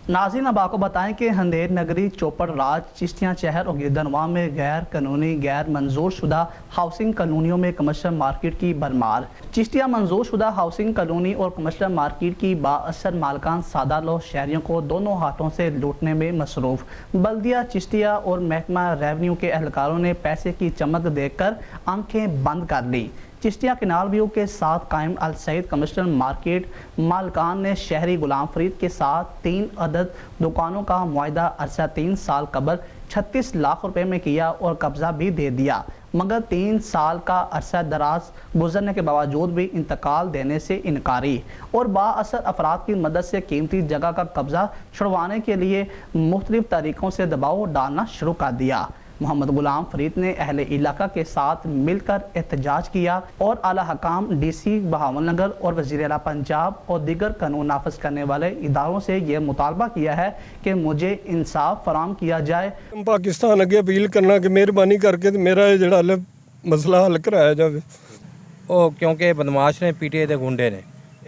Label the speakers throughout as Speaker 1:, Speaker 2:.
Speaker 1: नाज़रीन, अब आपको बताएं कि हंदेर नगरी, चौपड़ राज, चिश्तियाँ शहर और गिरदनवा में गैर कानूनी, गैर मंजूर शुदा हाउसिंग कॉलोनियों में कमर्शियल मार्केट की भरमार। चिश्तिया मंजूर शुदा हाउसिंग कॉलोनी और कमर्शियल मार्केट की बाअसर मालकान सादा लोग शहरियों को दोनों हाथों से लूटने में मसरूफ। बल्दिया, चिश्तिया और महकमा रेवन्यू के एहलकारों ने पैसे की चमक देखकर आंखें बंद कर ली। चिश्तिया किनाल व्यू के साथ कायम अल सईद कमर्शियल मार्केट मालकान ने शहरी गुलाम फरीद के साथ 3 अदद दुकानों का मुआहदा अरसा 3 साल कबल 36 लाख रुपए में किया और कब्जा भी दे दिया, मगर 3 साल का अरसा दराज गुजरने के बावजूद भी इंतकाल देने से इनकारी और बाअसर अफराद की मदद से कीमती जगह का कब्जा छुड़वाने के लिए मुख्तलिफ तरीक़ों से दबाव डालना शुरू कर दिया। मोहम्मद गुलाम फरीद ने अहले इलाका के साथ मिलकर एहतजाज किया और आला हकाम, DC बहावलनगर और वज़ीर आला पंजाब और दीगर कानून नाफिज करने वाले इदारों से ये मुतालबा किया है कि मुझे इंसाफ फराम किया जाए।
Speaker 2: पाकिस्तान अगे अपील करना कि मेहरबानी करके मेरा जो मसला हल कराया जाए।
Speaker 3: क्योंकि बदमाश ने PTA के गुंडे ने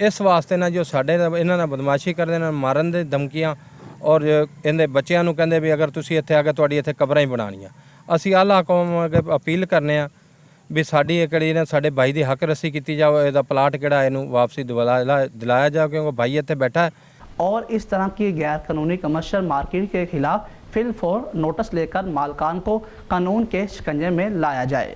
Speaker 3: इस वास्ते ना जो साढ़े इन्होंने बदमाशी करते हैं, मारन की धमकियाँ और इन्हें बच्चों को कहते भी अगर तुसी इत्थे आ के तुहाडी इत्थे कबरां ही बनाणियां। असीं आला कौम अगे अपील करने आ भी साडी इकड़ी ने साडे भाई दी हक रसी कीती जाओ, इहदा प्लाट किहड़ा इहनूं वापसी दिलाया जाओ क्योंकि भाई इत्थे बैठा है।
Speaker 1: और इस तरह की गैर कानूनी कमर्शियल मार्केट के खिलाफ फिल फौर नोटिस लेकर मालकान को कानून के शिकंजे में लाया जाए।